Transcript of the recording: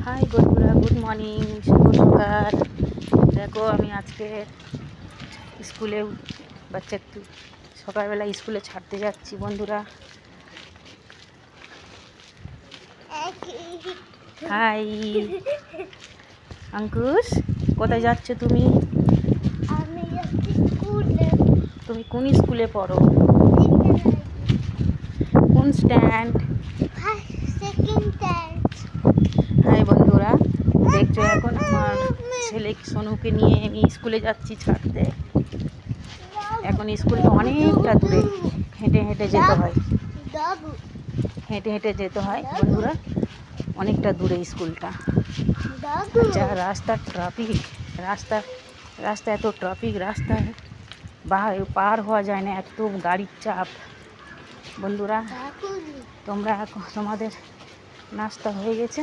High বন্ধুরা, good morning, শুভ সকাল। দেখো আমি আজকে স্কুলে বাচ্চাকে সকালবেলা স্কুলে ছাড়তে যাচ্ছি বন্ধুরা। হাই আঙ্কুশ, কোথায় যাচ্ছ তুমি? আমি যাচ্ছি স্কুলে। তুমি কোন স্কুলে পড়ো? কোন স্ট্যান্ড? Second stand. হাই বন্ধুরা, দেখছো এখন আমার ছেলে সোনুকে নিয়ে আমি স্কুলে যাচ্ছি ছাড়তে। এখন স্কুলটা অনেকটা দূরে, হেঁটে হেঁটে যেতে হয়, হেঁটে হেঁটে যেতে হয় বন্ধুরা, অনেকটা দূরে স্কুলটা। আচ্ছা, রাস্তার ট্রাফিক, রাস্তা এত ট্রাফিক, রাস্তায় পার হওয়া যায় না, এত গাড়ির চাপ বন্ধুরা। তোমাদের নাস্তা হয়ে গেছে?